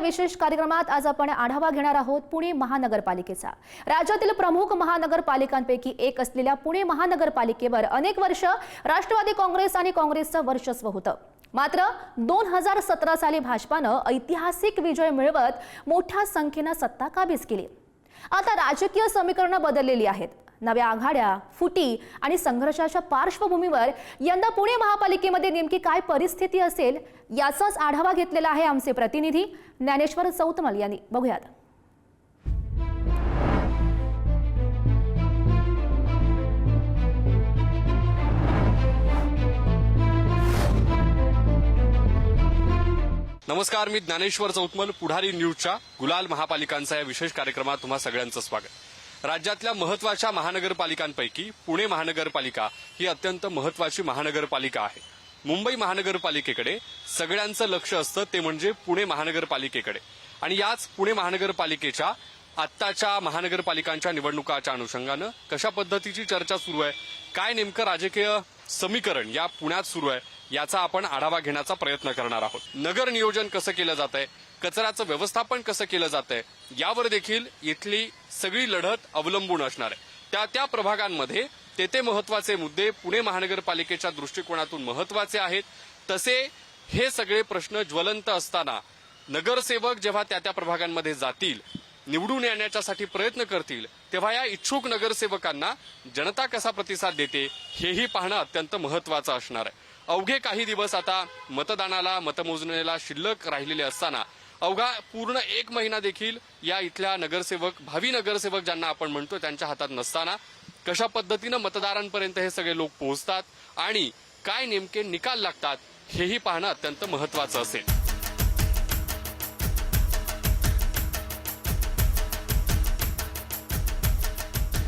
विशेष कार्यक्रमात आज आपण आढावा घेणार आहोत पुणे महानगरपालिकेचा। राज्यातील प्रमुख महानगरपालिकांपैकी एक असलेल्या पुणे महानगरपालिकेवर अनेक वर्ष राष्ट्रवादी काँग्रेस आणि काँग्रेसचं वर्चस्व होतं। मात्र 2017 साली भाजपानं ऐतिहासिक विजय मिळवत मोठ्या संख्येने सत्ता काबीज केली। आता राजकीय समीकरणं बदललेली आहेत। नव्या आघाड्या, फुटी आणि संघर्षाच्या पार्श्वभूमीवर यंदा पुणे महापालिकेमध्ये नेमकी काय परिस्थिती असेल याचाच आढावा घेतलेला आहे आमचे प्रतिनिधी ज्ञानेश्वर चौतमल यांनी। बघूयात। नमस्कार, मी ज्ञानेश्वर चौतमल। पुढारी न्यूजच्या गुलाल महापालिकांचा या विशेष कार्यक्रमात तुम्हा सगळ्यांचं स्वागत। राज्यातल्या महत्त्वाच्या महानगरपालिकांपैकी पुणे महानगरपालिका ही अत्यंत महत्त्वाची महानगरपालिका आहे। मुंबई महानगरपालिकेकडे सगळ्यांचं लक्ष असतं ते म्हणजे पुणे महानगरपालिकेकडे, आणि याच पुणे महानगरपालिकेच्या आत्ताच्या महानगरपालिकांच्या निवडणुकाच्या अनुषंगानं कशा पद्धतीची चर्चा सुरू आहे, काय नेमकं राजकीय समीकरण या पुण्यात सुरू आहे याचा आपण आढावा घेण्याचा प्रयत्न करणार आहोत। नगर नियोजन कसं केलं जातंय, कचऱ्याचं व्यवस्थापन कसं केलं जातंय यावर देखील इथली सगळी लढत अवलंबून असणार आहे। त्या प्रभागांमध्ये ते महत्त्वाचे मुद्दे पुणे महानगरपालिकेच्या दृष्टिकोनातून महत्त्वाचे आहेत। तसे हे सगळे प्रश्न ज्वलंत असताना नगरसेवक जेव्हा त्या प्रभागांमध्ये जातील, निवडून येण्यासाठी प्रयत्न करतील, तेव्हा या इच्छुक नगरसेवकांना जनता कसा प्रतिसाद देते हेही पाहणं अत्यंत महत्त्वाचं असणार आहे। अवघे काही दिवस आता मतदानाला, मतमोजणीला शिल्लक राहिलेले असताना अवघा पूर्ण एक महिना देखील या इथल्या नगरसेवक, भावी नगरसेवक ज्यांना आपण म्हणतो, त्यांच्या हातात नसताना कशा पद्धतीनं मतदारांपर्यंत हे सगळे लोक पोहोचतात आणि काय नेमके निकाल लागतात हेही पाहणं अत्यंत महत्त्वाचं असेल।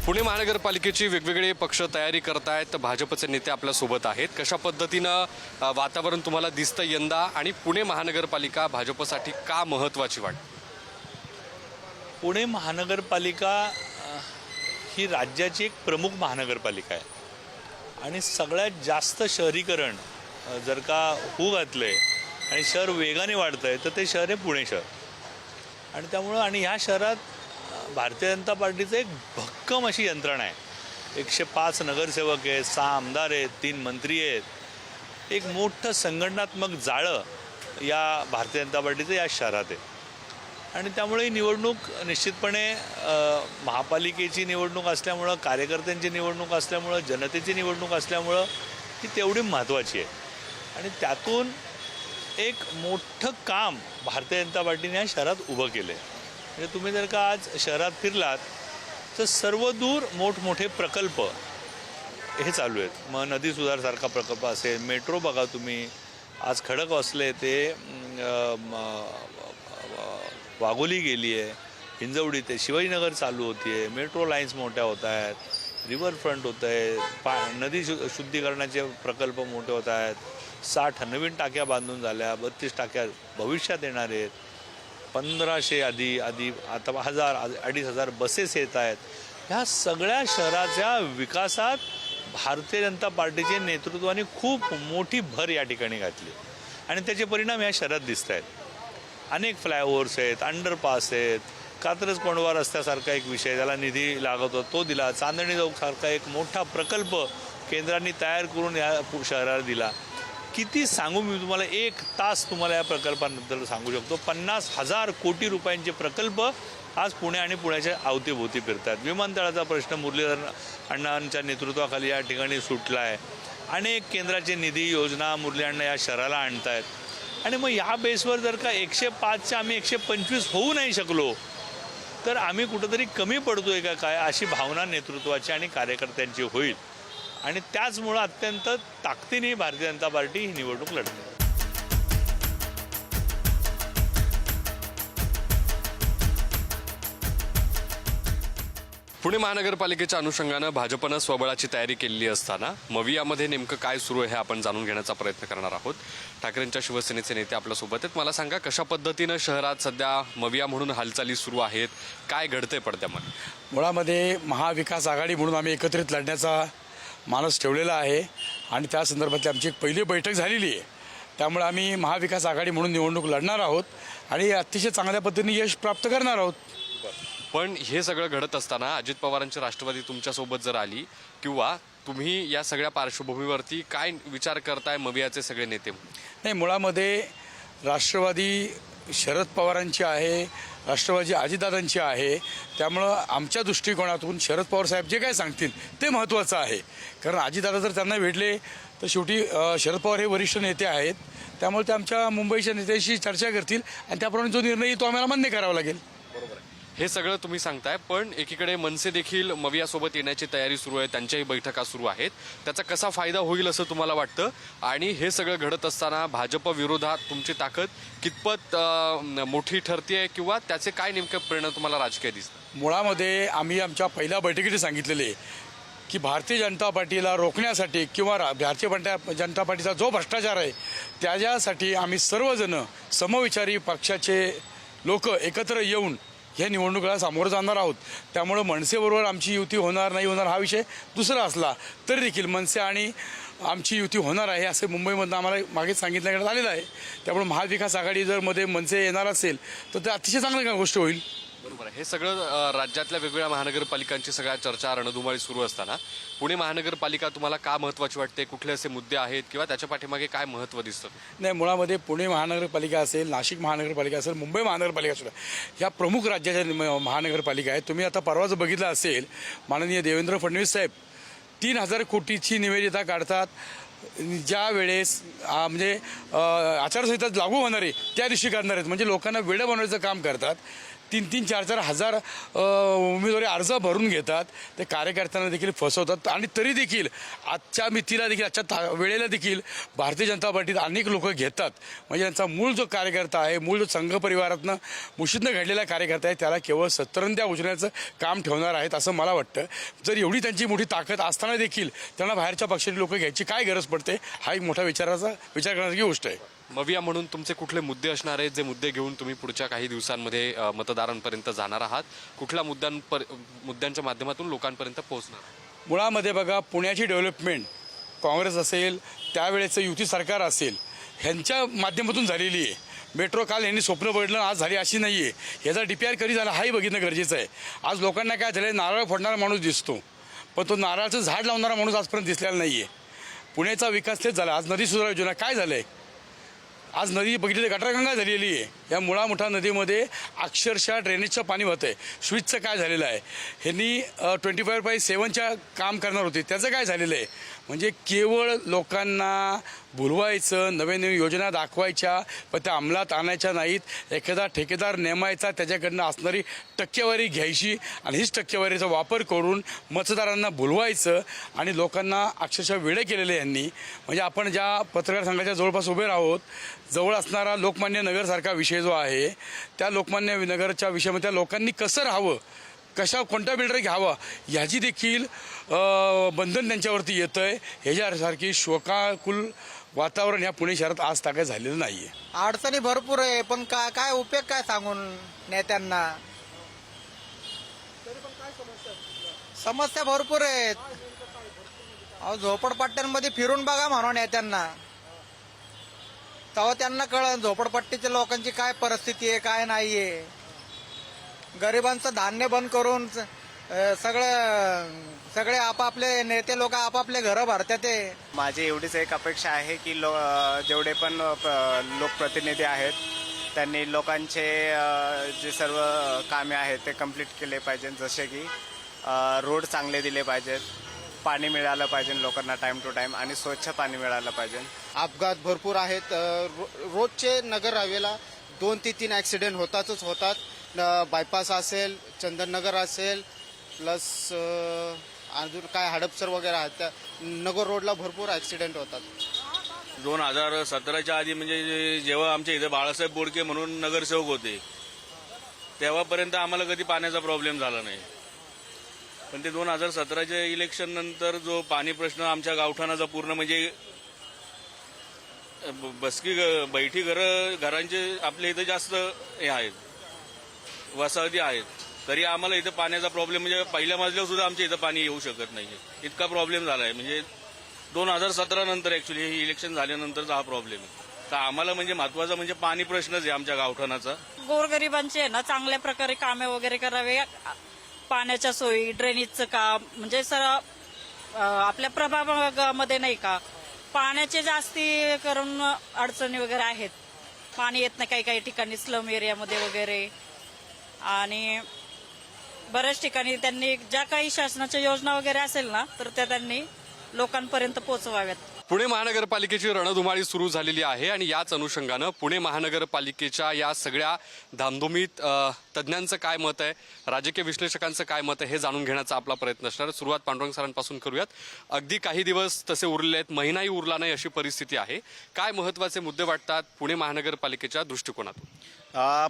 पुणे महानगरपालिकेची वेगवेगळे पक्ष तयारी करतायत, भाजपचे नेते आपल्या सोबत आहेत। कशा पद्धतीनं वातावरण तुम्हाला दिसतं यंदा, आणि पुणे महानगरपालिका भाजपसाठी का महत्त्वाची वाटते? पुणे महानगरपालिका ही राज्याची एक प्रमुख महानगरपालिका आहे, आणि सगळ्यात जास्त शहरीकरण जर का होऊ घातलंय आणि शहर वेगाने वाढतंय तर ते शहर आहे पुणे शहर। आणि त्यामुळं आणि ह्या शहरात भारतीय जनता पार्टीचं एक भक्कम अशी यंत्रणा आहे। 105 नगरसेवक आहेत, 6 आमदार आहेत, 3 मंत्री आहेत। एक मोठं संघटनात्मक जाळं या भारतीय जनता पार्टीचं या शहरात आहे, आणि त्यामुळे ही निवडणूक निश्चितपणे महापालिकेची निवडणूक असल्यामुळं, कार्यकर्त्यांची निवडणूक असल्यामुळं, जनतेची निवडणूक असल्यामुळं ती तेवढी महत्त्वाची आहे। आणि त्यातून एक मोठं काम भारतीय जनता पार्टीने या शहरात उभं केलं आहे। म्हणजे तुम्ही जर का आज शहरात फिरलात तर सर्व दूर मोठमोठे प्रकल्प हे चालू आहेत। मग नदी सुधारसारखा प्रकल्प असेल, मेट्रो बघा तुम्ही, आज खडकवासले ते वाघोली गेली आहे, हिंजवडी ते शिवाजीनगर चालू होती आहे, मेट्रो लाईन्स मोठ्या होत आहेत, रिव्हरफ्रंट होत आहे, नदी शुद्धीकरणाचे प्रकल्प मोठे होत आहेत, 60 नवीन टाक्या बांधून झाल्या, 32 टाक्या भविष्यात येणार आहेत, 1500 आधी आता 1000, 2500 बसेस येत आहेत। ह्या सगळ्या शहराच्या विकासात भारतीय जनता पार्टीच्या नेतृत्वाने खूप मोठी भर या ठिकाणी घातली, आणि त्याचे परिणाम या शहरात दिसत आहेत। अनेक फ्लायओव्हर्स आहेत, अंडरपास आहेत, कात्रज कोंढवा रस्त्यासारखा एक विषय, त्याला निधी लागत होता तो दिला, चांदणी चौकसारखा एक मोठा प्रकल्प केंद्राने तयार करून या शहराला दिला। किती सांगू मी तुम्हाला, 1 तास तुम्हाला या प्रकल्पांबद्दल सांगू शकतो। 50,000 कोटी रुपयांचे प्रकल्प आज पुणे आणि पुण्याच्या अवतीभोवती फिरतात। विमानतळाचा प्रश्न मुरलीधर अण्णांच्या नेतृत्वाखाली या ठिकाणी सुटला आहे। अनेक केंद्राचे निधी योजना मुरली अण्णा या शहराला आणत आहेत, आणि मग या बेसवर जर का 105च्या आम्ही 125 होऊ नाही शकलो तर आम्ही कुठंतरी कमी पडतोय का काय, अशी भावना नेतृत्वाची आणि कार्यकर्त्यांची होईल। आणि त्याचमुळं अत्यंत ताकदीने भारतीय जनता पार्टी ही निवडणूक लढते। पुणे महानगरपालिकेच्या अनुषंगानं भाजपनं स्वबळाची तयारी केलेली असताना मवियामध्ये नेमकं काय सुरू आहे हे आपण जाणून घेण्याचा प्रयत्न करणार आहोत। ठाकरेंच्या शिवसेनेचे नेते आपल्यासोबत आहेत। मला सांगा, कशा पद्धतीनं शहरात सध्या मविया म्हणून हालचाली सुरू आहेत, काय घडतंय पडद्यामध्ये? मुळामध्ये महाविकास आघाडी म्हणून आम्ही एकत्रित लढण्याचा मानस ठेवलेला आहे, आणि त्या संदर्भातली आमची एक पहिली बैठक झालेली आहे। त्यामुळे आम्ही महाविकास आघाडी म्हणून निवडणूक लढणार आहोत, आणि अतिशय चांगल्या पद्धतीने यश प्राप्त करणार आहोत. पण हे सगळं घडत असताना अजित पवारांची राष्ट्रवादी तुमच्यासोबत जर आली किंवा तुम्ही या सगळ्या पार्श्वभूमीवरती काय विचार करताय मवियाचे सगळे नेते? नाही, मुळामध्ये राष्ट्रवादी शरद पवारांची आहे, राष्ट्रवादी अजितदादांची आहे. त्यामुळं आमच्या दृष्टिकोनातून शरद पवार साहेब जे काय सांगतील ते महत्त्वाचं आहे. कारण अजितदादा जर त्यांना भेटले तर शेवटी शरद पवार हे वरिष्ठ नेते आहेत. त्यामुळे ते आमच्या मुंबईच्या नेत्याशी चर्चा करतील आणि त्याप्रमाणे जो निर्णय येईल तो आम्हाला मान्य करावा लागेल. हे सगळं तुम्ही सांगताय, पण एकीकडे मनसे देखील मवियासोबत येण्याची तयारी सुरू आहे, त्यांच्याही बैठका सुरू आहेत. त्याचा कसा फायदा होईल असं तुम्हाला वाटतं? आणि हे सगळं घडत असताना भाजप विरोधात तुमची ताकद कितपत मोठी ठरते किंवा त्याचे काय नेमके परिणाम तुम्हाला राजकीय दिसतात? मुळामध्ये आम्ही आमच्या पहिल्या बैठकीत सांगितलेले की भारतीय जनता पार्टीला रोखण्यासाठी किंवा भारतीय जनता पार्टीचा जो भ्रष्टाचार आहे त्याच्यासाठी आम्ही सर्वजण समविचारी पक्षाचे लोक एकत्र येऊन ह्या निवडणुकीला सामोरं जाणार आहोत. त्यामुळं मनसेबरोबर आमची युती होणार नाही होणार हा विषय दुसरा असला तरी देखील मनसे आणि आमची युती होणार आहे असे मुंबईमधून आम्हाला मागे सांगितण्यात आलेलं आहे. त्यामुळे महाविकास आघाडी जर मध्ये मनसे येणार असेल तर ते अतिशय चांगली गोष्ट होईल. बरोबर आहे. हे सगळं राज्यातल्या वेगवेगळ्या महानगरपालिकांची सगळ्या चर्चा रणधुमाळी सुरू असताना पुणे महानगरपालिका तुम्हाला का महत्त्वाची वाटते? कुठले असे मुद्दे आहेत किंवा त्याच्या पाठीमागे काय महत्त्व दिसतं? नाही, मुळामध्ये पुणे महानगरपालिका असेल, नाशिक महानगरपालिका असेल, मुंबई महानगरपालिका सुद्धा ह्या प्रमुख राज्याच्या महानगरपालिका आहेत. तुम्ही आता परवाच बघितलं असेल, माननीय देवेंद्र फडणवीस साहेब 3,000 कोटीची निवेदिता काढतात. ज्या वेळेस म्हणजे आचारसंहिता लागू होणार आहे त्या दिवशी करणार आहेत. म्हणजे लोकांना वेडं बनवायचं काम करतात. 3-3, 4-4 हजार उमेदवारी अर्ज भरून घेतात. ते कार्यकर्त्यांना देखील फसवतात आणि तरी देखील आजच्या मितीला देखील आजच्या वेळेला देखील भारतीय जनता पार्टीत अनेक लोक घेतात. म्हणजे त्यांचा मूळ जो कार्यकर्ता आहे, मूळ जो संघ परिवारातनं मुशीतनं घडलेला कार्यकर्ता आहे त्याला केवळ सत्तरंत्या उचलण्याचं काम ठेवणार आहेत असं मला वाटतं. जर एवढी त्यांची मोठी ताकद असताना देखील त्यांना बाहेरच्या पक्षाची लोक घ्यायची काय गरज पडते हा एक मोठा विचार करण्याची गोष्ट आहे. मविया म्हणून तुमचे कुठले मुद्दे असणार आहेत जे मुद्दे घेऊन तुम्ही पुढच्या काही दिवसांमध्ये मतदारांपर्यंत जाणार आहात? कुठल्या मुद्द्यांच्या माध्यमातून लोकांपर्यंत पोहोचणार? मुळामध्ये बघा, पुण्याची डेव्हलपमेंट काँग्रेस असेल, त्यावेळेचं युती सरकार असेल, ह्यांच्या माध्यमातून झालेली आहे. मेट्रो काल यांनी स्वप्न बघितलं, आज झाली अशी नाही आहे. ह्याचा DPR कधी झाला हाही बघितणं गरजेचं आहे. आज लोकांना काय झालं, नारळ फोडणारा माणूस दिसतो पण तो नारळाचं झाड लावणारा माणूस आजपर्यंत दिसलेला नाही आहे. पुण्याचा विकास तेच झाला. आज नदी सुधारणा योजना काय झालं आहे? आज नदी बघितली तर गटारगंगा झालेली आहे. या मुळामुठा नदीमध्ये अक्षरशः ड्रेनेजचं पाणी होतं आहे. स्विचचं काय झालेलं आहे? ह्यांनी 24/7च्या काम करणार होते त्याचं काय झालेलं आहे? म्हणजे केवळ लोकांना भुलवायचं, नवीन नवीन योजना दाखवायच्या पण त्या अंमलात आणायच्या नाहीत. एखादा ठेकेदार नेमायचा, त्याच्याकडनं असणारी टक्केवारी घ्यायची आणि हीच टक्केवारीचा वापर करून मतदारांना भुलवायचं आणि लोकांना अक्षरशः वेडे केलेले यांनी. म्हणजे आपण ज्या पत्रकार संघाच्या जवळपास उभे आहोत, जवळ असणारा लोकमान्य नगरसारखा विषय जो आहे त्या लोकमान्य नगरच्या विषयामध्ये त्या लोकांनी कसं राहावं, कोणता बिल्डर घ्यावा ह्याची देखील बंधन त्यांच्यावरती येतं आहे. ह्याच्यासारखी शोकाकुल वातावरण या पुणे शहरात आज ताकद झालेलं नाही आहे. अडचणी भरपूर आहे पण काय उपयोग काय सांगून नेत्यांना? समस्या भरपूर आहेत. अहो, झोपडपट्ट्यांमध्ये फिरून बघा म्हणून नेत्यांना, तेव्हा त्यांना कळलं झोपडपट्टीच्या लोकांची काय परिस्थिती आहे काय नाहीये. गरिबांचं धान्य बंद करून सगळे आपापले नेते लोक आपापले घरं भरतात. ते माझी एवढीच एक अपेक्षा आहे की जेवढे पण लोकप्रतिनिधी आहेत त्यांनी लोकांचे जे सर्व कामे आहेत ते कंप्लीट केले पाहिजे. जसे की रोड चांगले दिले पाहिजेत, पाणी मिळालं पाहिजे लोकांना टाइम टू टाइम आणि स्वच्छ पाणी मिळालं पाहिजे. अपघात भरपूर आहेत. रोजचे नगर हवेला 2 ते 3 ॲक्सिडेंट होतात. बायपास असेल, चंदननगर असेल, प्लस अजून काय हडपसर वगैरे आहेत त्या नगर रोडला भरपूर ॲक्सिडेंट होतात. 2017च्या आधी म्हणजे जेव्हा आमच्या इथे बाळासाहेब बोडके म्हणून नगरसेवक होते तेव्हापर्यंत आम्हाला कधी पाण्याचा प्रॉब्लेम झाला नाही. पण ते 2017च्या इलेक्शन नंतर जो पाणी प्रश्न आमच्या गावठाणाचा पूर्ण म्हणजे बैठी घरांचे आपल्या इथे जास्त हे आहेत, वसाहती आहेत, तरी आम्हाला इथं पाण्याचा प्रॉब्लेम म्हणजे पहिल्या मजल्यावर सुद्धा आमच्या इथं पाणी येऊ शकत नाही. इतका प्रॉब्लेम झाला आहे. म्हणजे 2017 नंतर ऍक्च्युली हे इलेक्शन झाल्यानंतरचा हा प्रॉब्लेम आहे. तर आम्हाला म्हणजे महत्वाचा म्हणजे पाणी प्रश्नच आहे आमच्या गावठाणाचा. गोरगरिबांचे आहे ना चांगल्या प्रकारे कामे वगैरे करावे, पाण्याच्या सोयी, ड्रेनेजचं काम, म्हणजे आपल्या प्रभागामध्ये नाही का पाण्याचे जास्ती करून अडचणी वगैरे आहेत. पाणी येत नाही काही काही ठिकाणी स्लम एरियामध्ये वगैरे, आणि बऱ्याच ठिकाणी त्यांनी ज्या काही शासनाच्या योजना वगैरे असेल ना तर त्या त्यांनी लोकांपर्यंत पोहोचवाव्यात. पुणे महानगरपालिकेची रणधुमाळी सुरू झालेली आहे आणि याच अनुषंगानं पुणे महानगरपालिकेच्या या सगळ्या धामधुमीत तज्ज्ञांचं काय मत आहे, राजकीय विश्लेषकांचं काय मत आहे हे जाणून घेण्याचा आपला प्रयत्न असणार आहे. सुरुवात पांडुरंग सरांपासून करूयात. अगदी काही दिवस तसे उरलेले आहेत, महिनाही उरला नाही अशी परिस्थिती आहे. काय महत्त्वाचे मुद्दे वाटतात पुणे महानगरपालिकेच्या दृष्टिकोनातून?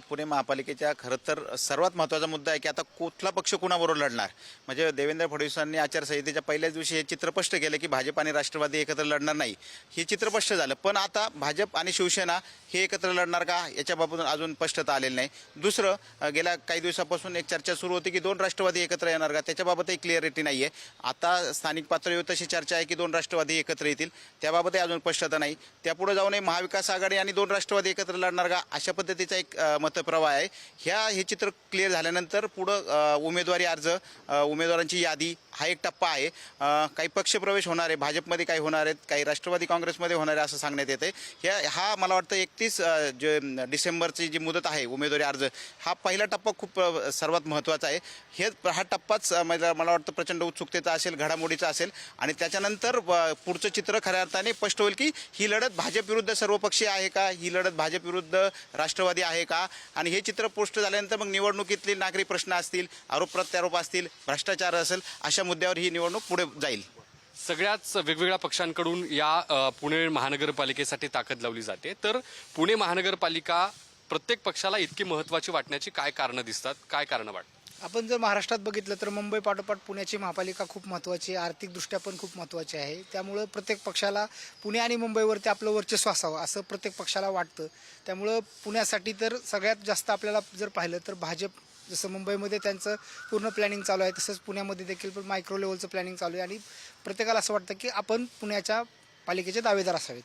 पुणे महापालिकेच्या खरं तर सर्वात महत्त्वाचा मुद्दा आहे की आता कुठला पक्ष कुणाबरोबर लढणार. म्हणजे देवेंद्र फडणवीसांनी आचारसंहितेच्या पहिल्याच दिवशी हे चित्र स्पष्ट केलं की भाजप आणि राष्ट्रवादी एकत्र लढणार नाही. हे चित्र स्पष्ट झालं, पण आता भाजप आणि शिवसेना हे एकत्र लढणार का याच्याबाबत अजून स्पष्टता आलेली नाही. दुसरं, गेल्या काही दिवसापासून एक चर्चा सुरू होती की 2 राष्ट्रवादी एकत्र येणार का, त्याच्याबाबतही क्लिअरिटी नाही आहे. आता स्थानिक पातळीवर तशी चर्चा आहे की 2 राष्ट्रवादी एकत्र येतील, त्याबाबतही अजून स्पष्टता नाही. त्यापुढे जाऊनही महाविकास आघाडी आणि 2 राष्ट्रवादी एकत्र लढणार का अशा पद्धतीचा एक मतप्रवाह आहे. हे चित्र क्लिअर झाल्यानंतर पुढं उमेदवारी अर्ज, उमेदवारांची यादी हा एक टप्पा आहे. काही पक्षप्रवेश होणार आहे, भाजपमध्ये काही होणार आहेत, काही राष्ट्रवादी काँग्रेसमध्ये होणार आहे असं सांगण्यात येते. हा मला वाटतं 31 डिसेंबरची जी मुदत आहे उमेदवारी अर्ज, हा पहिला टप्पा खूप सर्वात महत्त्वाचा आहे. हा टप्पाच मला वाटतं प्रचंड उत्सुकतेचा असेल, घडामोडीचा असेल, आणि त्याच्यानंतर पुढचं चित्र खऱ्या अर्थाने स्पष्ट होईल की ही लढत भाजप विरुद्ध सर्वपक्षीय आहे का, ही लढत भाजप विरुद्ध राष्ट्रवादी आहे का. आणि हे चित्र स्पष्ट झाल्यानंतर मग निवडणुकीतले नागरी प्रश्न असतील, आरोप प्रत्यारोप असतील, भ्रष्टाचार असेल, अशा मुद्द्यावर ही निवडणूक पुढे जाईल. सगळ्याच वेगवेगळ्या पक्षांकडून या पुणे महानगरपालिकेसाठी ताकद लावली जाते. तर पुणे महानगरपालिका प्रत्येक पक्षाला इतकी महत्त्वाची वाटण्याची काय कारणं दिसतात, काय कारणं वाटतात? आपण जर महाराष्ट्रात बघितलं तर मुंबई पाठोपाठ पुण्याची महापालिका खूप महत्त्वाची आहे, आर्थिकदृष्ट्या पण खूप महत्त्वाची आहे. त्यामुळं प्रत्येक पक्षाला पुणे आणि मुंबईवरती आपलं वर्चस्व असावं असं प्रत्येक पक्षाला वाटतं. त्यामुळं पुण्यासाठी तर सगळ्यात जास्त आपल्याला जर पाहिलं तर भाजप, जसं मुंबईमध्ये त्यांचं पूर्ण प्लॅनिंग चालू आहे तसंच पुण्यामध्ये देखील पण मायक्रो लेवलचं प्लॅनिंग चालू आहे, आणि प्रत्येकाला असं वाटतं की आपण पुण्याच्या पालिकेचे दावेदार असावेत.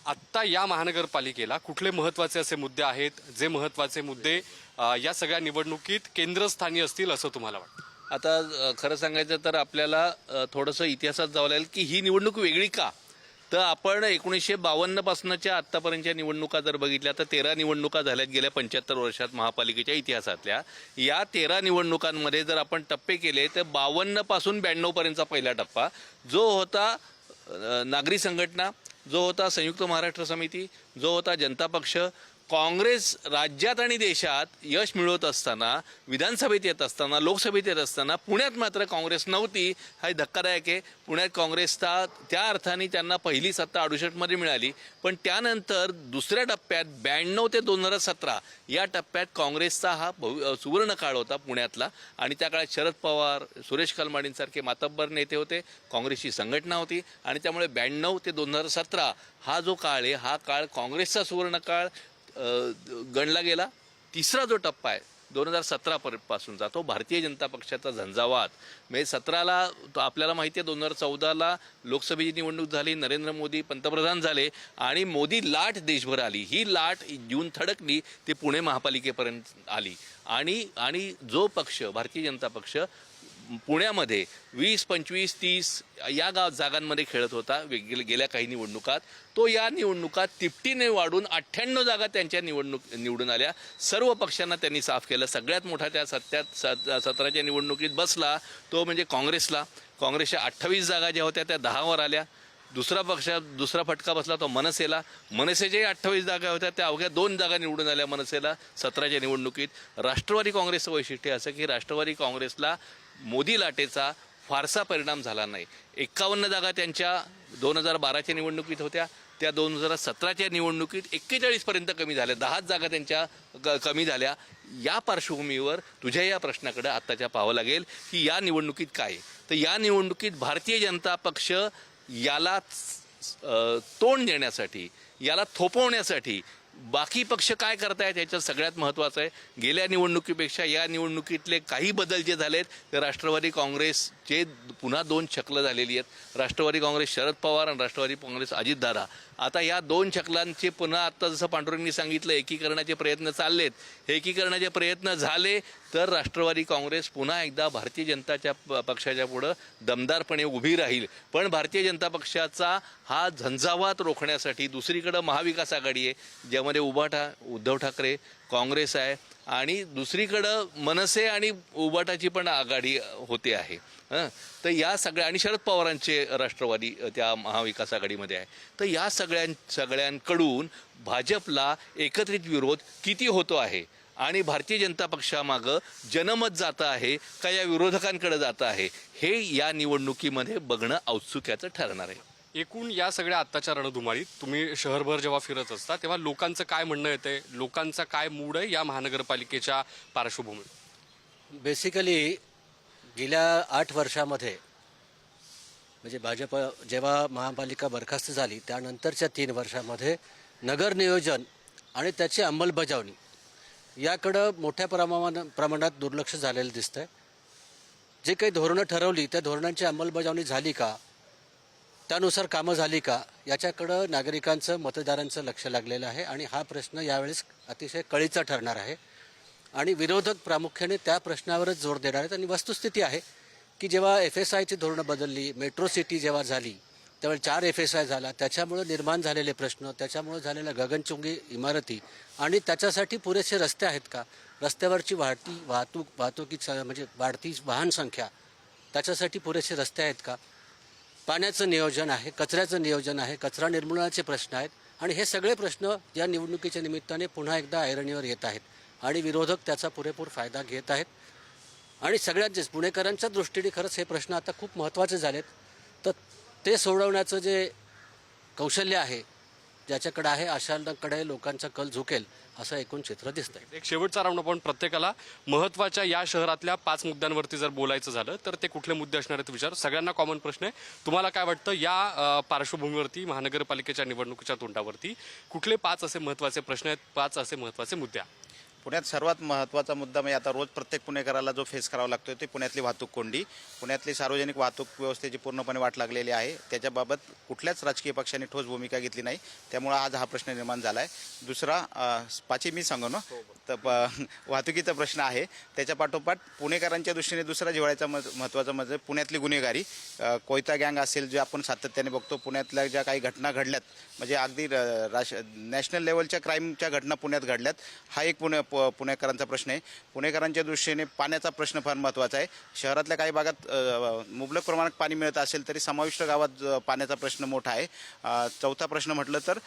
आत्ता या महानगरपालिकेला कुठले महत्त्वाचे असे मुद्दे आहेत जे महत्त्वाचे मुद्दे या सगळ्या निवडणुकीत केंद्रस्थानी असतील असं तुम्हाला वाटतं? आता खरं सांगायचं तर आपल्याला थोडंसं इतिहासात जावं लागेल की ही निवडणूक वेगळी का. तर आपण 1952 पासूनच्या आत्तापर्यंतच्या निवडणुका जर बघितल्या तर 13 निवडणुका झाल्यात गेल्या 75 वर्षात महापालिकेच्या इतिहासातल्या. या 13 निवडणुकांमध्ये जर आपण टप्पे केले तर 52 पासून 92 पर्यंतचा पहिला टप्पा जो होता नागरी संघटना, जो होता संयुक्त महाराष्ट्र समिती, जो होता जनता पक्ष, काँग्रेस राज्यात आणि देशात यश मिळवत असताना, विधानसभेत येत असताना, लोकसभेत येत असताना पुण्यात मात्र काँग्रेस नव्हती. हा धक्कादायक आहे. पुण्यात काँग्रेसचा त्या अर्थाने त्यांना पहिली सत्ता 68मध्ये मिळाली, पण त्यानंतर दुसऱ्या टप्प्यात 92 ते 2017 या टप्प्यात काँग्रेसचा हा सुवर्ण काळ होता पुण्यातला. आणि त्या काळात शरद पवार, सुरेश कलमाडींसारखे मातब्बर नेते होते, काँग्रेसची संघटना होती, आणि त्यामुळे 92 ते 2017 हा जो काळ आहे हा काळ काँग्रेसचा सुवर्ण काळ गणला गेला. तिसरा जो टप्पा आहे 2017 पासूनचा तो भारतीय जनता पक्षाचा झंझावात. म्हणजे 17ला आपल्याला माहिती आहे 2014ला लोकसभेची निवडणूक झाली, नरेंद्र मोदी पंतप्रधान झाले आणि मोदी लाट देशभर आली. ही लाट येऊन थडकली ती पुणे महापालिकेपर्यंत आली. आणि जो पक्ष भारतीय जनता पक्ष पुण्यामध्ये 20, 25, 30 या जागांमध्ये खेळत होता गेल्या काही निवडणुकात, तो या निवडणुकात तिपटीने वाढून 98 जागा त्यांच्या निवडून आल्या. सर्व पक्षांना त्यांनी साफ केलं. सगळ्यात मोठा त्या 17च्या निवडणुकीत बसला तो म्हणजे काँग्रेसला. काँग्रेसच्या 28 जागा ज्या होत्या त्या 10वर आल्या. दुसरा फटका बसला तो मनसेला. मनसेच्याही 28 जागा होत्या त्या अवघ्या 2 जागा निवडून आल्या मनसेला 17च्या निवडणुकीत. राष्ट्रवादी काँग्रेसचं वैशिष्ट्य असं की राष्ट्रवादी काँग्रेसला मोदी लाटेचा फारसा परिणाम झाला नाही. 51 जागा त्यांच्या 2012च्या निवडणुकीत होत्या, त्या 2017च्या निवडणुकीत 41 पर्यंत कमी झाल्या. 10 जागा त्यांच्या कमी झाल्या. या पार्श्वभूमीवर तुझ्या या प्रश्नाकडे आत्ताच्या पाहावं लागेल की या निवडणुकीत काय. तर या निवडणुकीत भारतीय जनता पक्ष याला तोंड देण्यासाठी, याला थोपवण्यासाठी बाकी पक्ष काय करतायत याच्यात सगळ्यात महत्त्वाचं आहे. गेल्या निवडणुकीपेक्षा या निवडणुकीतले काही बदल जे झालेत ते राष्ट्रवादी काँग्रेसचे पुन्हा 2 छक्ल झालेली आहेत. राष्ट्रवादी काँग्रेस शरद पवार आणि राष्ट्रवादी काँग्रेस अजितदादा. आता या 2 छक्लांचे पुन्हा आत्ता जसं पांडुरंगनी सांगितलं एकीकरणाचे प्रयत्न चाललेत. हे एकीकरणाचे प्रयत्न झाले तर राष्ट्रवादी काँग्रेस पुन्हा एकदा भारतीय जनता पक्षाच्या पुढं दमदारपणे उभी राहील. पण भारतीय जनता पक्षाचा हा झंझावात रोखण्यासाठी दुसरीकडं महाविकास आघाडी आहे ज्यामध्ये उभाटा उद्धव ठाकरे काँग्रेस आहे आणि दुसरीकडं मनसे आणि उभाटाची पण आघाडी होते आहे. तर या सगळ्या आणि शरद पवारांचे राष्ट्रवादी त्या महाविकास आघाडीमध्ये आहे. तर या सगळ्यांकडून भाजपला एकत्रित विरोध किती होतो आहे आणि भारतीय जनता पक्षामागं जनमत जातं आहे का या विरोधकांकडे जातं आहे हे या निवडणुकीमध्ये बघणं औत्सुक्याचं ठरणार आहे. एकूण या सगळ्या आत्ताच्या रणधुमाळीत तुम्ही शहरभर जेव्हा फिरत असता तेव्हा लोकांचं काय म्हणणं येतंय, लोकांचा काय मूड आहे या महानगरपालिकेच्या पार्श्वभूमीवर? बेसिकली गेल्या 8 वर्षामध्ये म्हणजे भाजप जेव्हा महापालिका बरखास्त झाली त्यानंतरच्या 3 वर्षामध्ये नगर नियोजन आणि त्याची अंमलबजावणी याकडं मोठ्या प्रमाणात दुर्लक्ष झालेलं दिसतंय. जे काही धोरणं ठरवली त्या धोरणांची अंमलबजावणी झाली का, त्यानुसार कामं झाली का याच्याकडं नागरिकांचं मतदारांचं लक्ष लागलेलं आहे आणि हा प्रश्न यावेळेस अतिशय कळीचा ठरणार आहे आणि विरोधक प्रामुख्याने त्या प्रश्नावरच जोर देणार आहेत. आणि वस्तुस्थिती आहे की जेव्हा FSIची धोरणं बदलली, मेट्रो सिटी जेव्हा झाली त्यावेळी 4 FSI झाला, त्याच्यामुळे निर्माण झालेले प्रश्न, त्याच्यामुळे झालेल्या गगनचुंबी इमारती आणि त्याच्यासाठी पुरेसे रस्ते आहेत का, रस्त्यावरची वाहतुकीची म्हणजे वाढती वाहन संख्या त्याच्यासाठी पुरेसे रस्ते आहेत का, पाण्याचं नियोजन आहे, कचऱ्याचं नियोजन आहे, कचरा निर्मूलनाचे प्रश्न आहेत आणि हे सगळे प्रश्न या निवडणुकीच्या निमित्ताने पुन्हा एकदा ऐरणीवर येत आहेत आणि विरोधक त्याचा पुरेपूर फायदा घेत आहेत. आणि सगळ्यांचेच पुणेकरांच्या दृष्टीने खरंच हे प्रश्न आता खूप महत्त्वाचे झालेत. तर ते सोडवण्याचं जे कौशल्य आहे ज्याच्याकडे आहे अशांकडे लोकांचा कल झुकेल असं एकूण चित्र दिसतंय. एक शेवटचा राऊंड आपण प्रत्येकाला महत्त्वाच्या या शहरातल्या 5 मुद्द्यांवरती जर बोलायचं झालं तर ते कुठले मुद्दे असणार आहेत विचार. सगळ्यांना कॉमन प्रश्न आहे. तुम्हाला काय वाटतं या पार्श्वभूमीवरती महानगरपालिकेच्या निवडणुकीच्या तोंडावरती कुठले 5 असे महत्त्वाचे प्रश्न आहेत, 5 असे महत्त्वाचे मुद्दे? पुण्यात सर्वात महत्त्वाचा मुद्दा म्हणजे आता रोज प्रत्येक पुणेकराला जो फेस करावा लागतो ते पुण्यातली वाहतूक कोंडी. पुण्यातली सार्वजनिक वाहतूक व्यवस्थेची पूर्णपणे वाट लागलेली आहे. त्याच्याबाबत कुठल्याच राजकीय पक्षाने ठोस भूमिका घेतली नाही, त्यामुळे आज हा प्रश्न निर्माण झाला आहे. दुसरा 5 मी सांगू ना तर वाहतुकीचा प्रश्न आहे. त्याच्या पाठोपाठ पुणेकरांच्या दृष्टीने दुसरा जिव्हाळ्याचा महत्त्वाचा म्हणजे पुण्यातली गुन्हेगारी, कोयता गँग असेल जे आपण सातत्याने बघतो. पुण्यातल्या ज्या काही घटना घडल्यात म्हणजे अगदी नॅशनल लेवलच्या क्राईमच्या घटना पुण्यात घडल्यात, हा एक पुणेकरांचा प्रश्न आहे. पुणेकरांच्या दृष्टीने पाण्याचा प्रश्न फार महत्त्वाचा आहे. शहरातल्या काही भागात मुबलक प्रमाणात पाणी मिळत असेल तरी समाविष्ट गावात पाण्याचा प्रश्न मोठा आहे. चौथा प्रश्न म्हटलं तर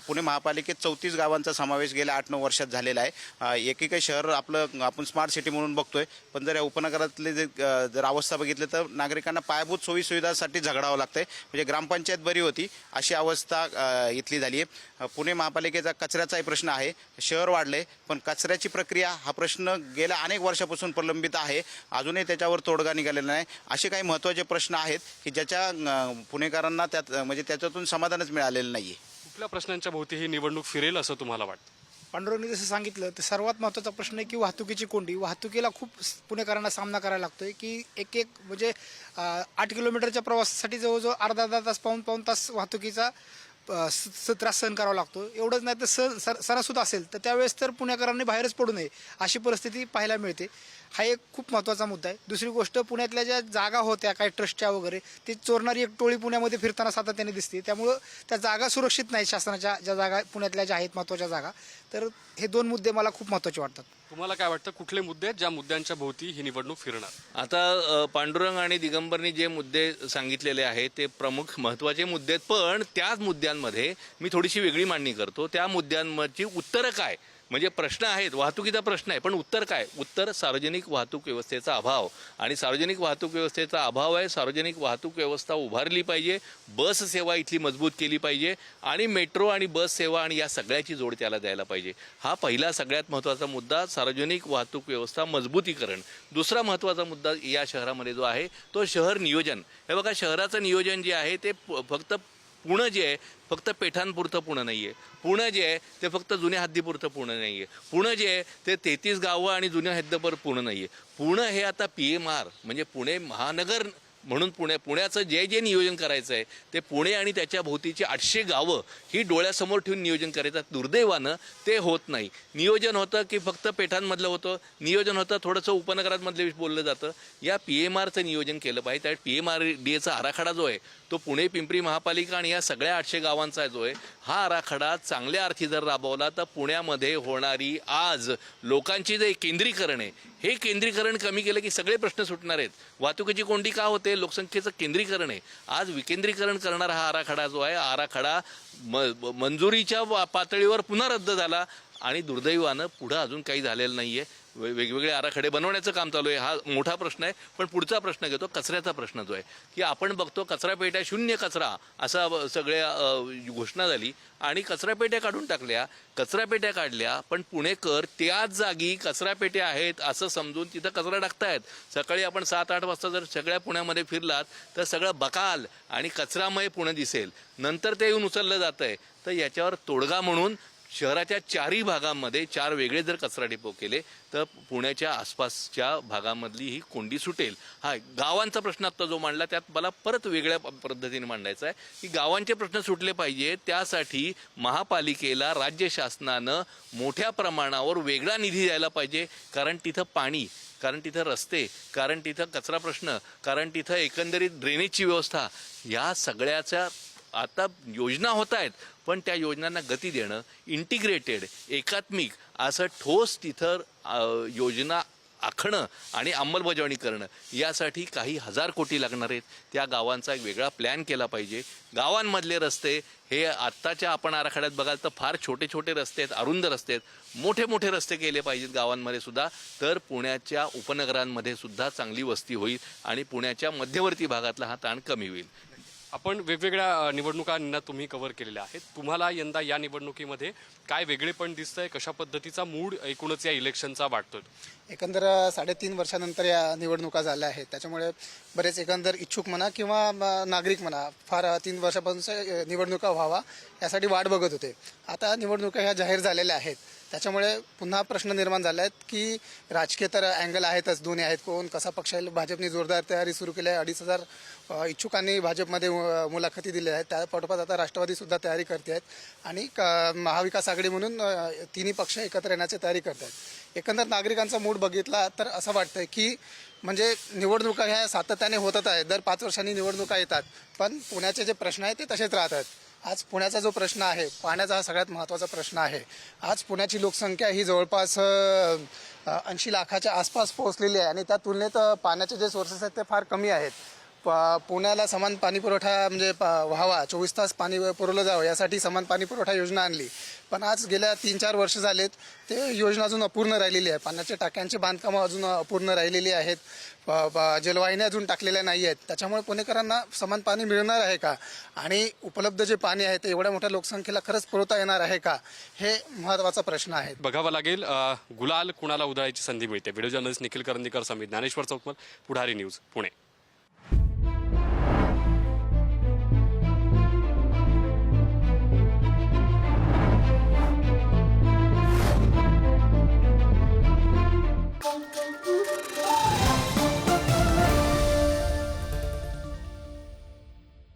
पुणे महापालिकेत 34 गावांचा समावेश गेल्या 8-9 वर्षात झालेला आहे. एकेकाही शहर आपण स्मार्ट सिटी म्हणून बघतोय, पण जर या उपनगरातले जर अवस्था बघितली तर नागरिकांना पायाभूत सोयीसुविधांसाठी झगडावं लागतंय. म्हणजे ग्रामपंचायत बरी होती अशी अवस्था इथली झाली आहे. पुणे महापालिकेचा कचऱ्याचाही प्रश्न आहे. शहर वाढले पण कचऱ्याची प्रक्रिया हा प्रश्न गेल्या अनेक वर्षापासून प्रलंबित आहे, अजूनही त्याच्यावर तोडगा निघालेला नाही. असे काही महत्त्वाचे प्रश्न आहेत की ज्याच्या पुणेकरांना म्हणजे त्याच्यातून समाधानच मिळालेलं नाही आहे. कुठल्या प्रश्नांच्या भोवती ही निवडणूक फिरेल असं तुम्हाला वाटतं? पांडुरंगने जसं सांगितलं तर सर्वात महत्त्वाचा प्रश्न आहे की वाहतुकीची कोंडी. वाहतुकीला खूप पुणेकरांना सामना करायला लागतोय की एक म्हणजे 8 किलोमीटरच्या प्रवासासाठी जवळजवळ अर्धा तास पाऊण तास वाहतुकीचा त्रास सहन करावा लागतो. एवढंच नाही तर सणासुद्धा असेल तर त्यावेळेस तर पुणेकरांनी बाहेरच पडू नये अशी परिस्थिती पाहायला मिळते. हा एक खूप महत्त्वाचा मुद्दा आहे. दुसरी गोष्ट पुण्यातल्या ज्या जागा होत्या काही ट्रस्टच्या वगैरे ती चोरणारी एक टोळी पुण्यामध्ये फिरताना सातत्याने दिसते. त्यामुळं त्या जागा सुरक्षित नाही शासनाच्या ज्या जागा पुण्यातल्या ज्या आहेत महत्त्वाच्या जागा. तर हे 2 मुद्दे मला खूप महत्त्वाचे वाटतात. तुम्हाला काय वाटतं कुठले मुद्दे आहेत ज्या मुद्द्यांच्या भोवती ही निवडणूक फिरणार? आता पांडुरंग आणि दिगंबरनी जे मुद्दे सांगितलेले आहेत ते प्रमुख महत्त्वाचे मुद्दे आहेत, पण त्याच मुद्द्यांमध्ये मी थोडीशी वेगळी मांडणी करतो. त्या मुद्द्यांची उत्तरं काय म्हणजे प्रश्न आहेत, वाहतुकीचा प्रश्न आहे पण उत्तर काय? उत्तर सार्वजनिक वाहतूक व्यवस्थेचा अभाव. आणि सार्वजनिक वाहतूक व्यवस्थेचा अभाव आहे. सार्वजनिक वाहतूक व्यवस्था उभारली पाहिजे, बस सेवा इथली मजबूत केली पाहिजे आणि मेट्रो आणि बस सेवा आणि या सगळ्याची जोड त्याला द्यायला पाहिजे. हा पहिला सगळ्यात महत्त्वाचा मुद्दा, सार्वजनिक वाहतूक व्यवस्था मजबूतीकरण. दुसरा महत्त्वाचा मुद्दा या शहरामध्ये जो आहे तो शहर नियोजन. हे बघा, शहराचं नियोजन जे आहे ते फक्त पुणे जे आहे फक्त पेठांपुरतं पुणे नाही आहे. पुणे जे आहे ते फक्त जुन्या हद्दीपुरतं पुणे नाही आहे. पुणे जे आहे ते 33 गावं आणि जुन्या हद्दीवर पुणे नाही आहे. पुणे हे आता PMR म्हणजे पुणे महानगर म्हणून पुण्याचं जे नियोजन करायचं आहे ते पुणे आणि त्याच्या भोवतीची 800 गावं ही डोळ्यासमोर ठेवून नियोजन करायचं. दुर्दैवानं ते होत नाही. नियोजन होतं की फक्त पेठांमधलं होतं, नियोजन होतं थोडंसं उपनगरांमधलं बोललं जातं. या PMRचं नियोजन केलं पाहिजे. त्या PMRDAचा आराखडा जो आहे तो पुणे पिंपरी महापालिका आणि या सगळ्या 800 गावांचा जो आहे हा आराखडा चांगल्या अर्थी जर राबवला तर पुण्यामध्ये होणारी आज लोकांची जे केंद्रीकरण आहे हे केंद्रीकरण कमी केलं की सगळे प्रश्न सुटणार आहेत. वाहतुकीची कोंडी का होते? लोकसंख्येचं केंद्रीकरण आहे. आज विकेंद्रीकरण करणारा हा आराखडा जो आहे आराखडा मंजुरीच्या पातळीवर पुन्हा रद्द झाला आणि दुर्दैवानं पुढं अजून काही झालेलं नाही आहे. वेगवेगळे आराखडे बनवण्याचं काम चालू आहे. हा मोठा प्रश्न आहे. पण पुढचा प्रश्न घेतो कचऱ्याचा प्रश्न जो आहे की आपण बघतो कचरापेट्या शून्य कचरा असा सगळ्या घोषणा झाली आणि कचरापेट्या काढून टाकल्या. कचरापेट्या काढल्या पण पुणेकर त्याच जागी कचरापेट्या आहेत असं समजून तिथं कचरा टाकतायत. सकाळी आपण 7-8 वाजता जर सगळ्या पुण्यामध्ये फिरलात तर सगळं बकाल आणि कचरामय पुणे दिसेल. नंतर ते येऊन उचललं जात आहे. तर याच्यावर तोडगा म्हणून शहराच्या 4ही भागांमध्ये 4 वेगळे जर कचरा डिपो केले तर पुण्याच्या आसपासच्या भागामधली ही कोंडी सुटेल. हा गावांचा प्रश्न आता जो मांडला त्यात मला परत वेगळ्या पद्धतीने मांडायचा आहे की गावांचे प्रश्न सुटले पाहिजे. त्यासाठी महापालिकेला राज्य शासनानं मोठ्या प्रमाणावर वेगळा निधी द्यायला पाहिजे. कारण तिथं पाणी, कारण तिथं रस्ते, कारण तिथं कचरा प्रश्न, कारण तिथं एकंदरीत ड्रेनेजची व्यवस्था या सगळ्याच्या आता योजना होत आहेत. पण त्या योजनांना गती देणं, इंटिग्रेटेड एकात्मिक असं ठोस तिथं योजना आखणं आणि अंमलबजावणी करणं यासाठी काही 1000 कोटी लागणार आहेत. त्या गावांचा एक वेगळा प्लॅन केला पाहिजे. गावांमधले रस्ते हे आत्ताच्या आपण आराखड्यात बघाल तर फार छोटे छोटे रस्ते आहेत, अरुंद रस्ते आहेत. मोठे मोठे रस्ते केले पाहिजेत गावांमध्ये सुद्धा. तर पुण्याच्या उपनगरांमध्ये सुद्धा चांगली वस्ती होईल आणि पुण्याच्या मध्यवर्ती भागातला हा ताण कमी होईल. आपण वेगवेगळ्या निवडणुकांना तुम्ही कव्हर केलेल्या आहेत. तुम्हाला यंदा या निवडणुकीमध्ये काय वेगळेपण दिसतंय? कशा पद्धतीचा मूड एकूणच या इलेक्शनचा वाटतोय? एकंदर 3.5 वर्षानंतर या निवडणुका झाल्या आहेत. त्याच्यामुळे बरेच एकंदर इच्छुक म्हणा किंवा नागरिक म्हणा फार 3 वर्षापासून निवडणुका व्हावा यासाठी वाट बघत होते. आता निवडणुका ह्या जाहीर झालेल्या आहेत. त्याच्यामुळे पुन्हा प्रश्न निर्माण झाला आहेत की राजकीय तर अँगल आहेतच, दोन्ही आहेत. कोण कसा पक्ष आहे? भाजपने जोरदार तयारी सुरू केली आहे. 2,500 इच्छुकांनी भाजपमध्ये मुलाखती दिल्या आहेत. त्या पाठोपाठ आता राष्ट्रवादीसुद्धा तयारी करते आहेत आणि महाविकास आघाडी म्हणून तिन्ही पक्ष एकत्र येण्याची तयारी करत आहेत. एकंदर नागरिकांचा मूड बघितला तर असं वाटतंय की म्हणजे निवडणुका ह्या सातत्याने होतच आहेत. दर 5 वर्षांनी निवडणुका येतात पण पुण्याचे जे प्रश्न आहेत ते तसेच राहतात. आज पुण्याचा जो प्रश्न आहे पाण्याचा हा सगळ्यात महत्त्वाचा प्रश्न आहे. आज पुण्याची लोकसंख्या ही जवळपास 80 लाखाच्या आसपास पोहोचलेली आहे आणि त्या तुलनेत पाण्याचे जे सोर्सेस आहेत ते फार कमी आहेत. पुण्याला समान पाणी पुरवठा म्हणजे व्हावा, 24 तास पाणी पुरवलं जावं यासाठी समान पाणी पुरवठा योजना आणली. पण आज गेल्या 3-4 वर्ष झालेत ते योजना अजून अपूर्ण राहिलेली आहे. पाण्याच्या टाक्यांचे बांधकामं अजून अपूर्ण राहिलेली आहेत. जलवाहिन्या अजून टाकलेल्या नाही आहेत. त्याच्यामुळे पुणेकरांना समान पाणी मिळणार आहे का आणि उपलब्ध जे पाणी आहे ते एवढ्या मोठ्या लोकसंख्येला खरंच पुरवता येणार आहे का हे महत्त्वाचा प्रश्न आहे. बघावं लागेल गुलाल कुणाला उधळायची संधी मिळते. व्हिडिओ जर्नलिस्ट निखिल करंदीकर समित, ज्ञानेश्वर चौकमल, पुढारी न्यूज, पुणे.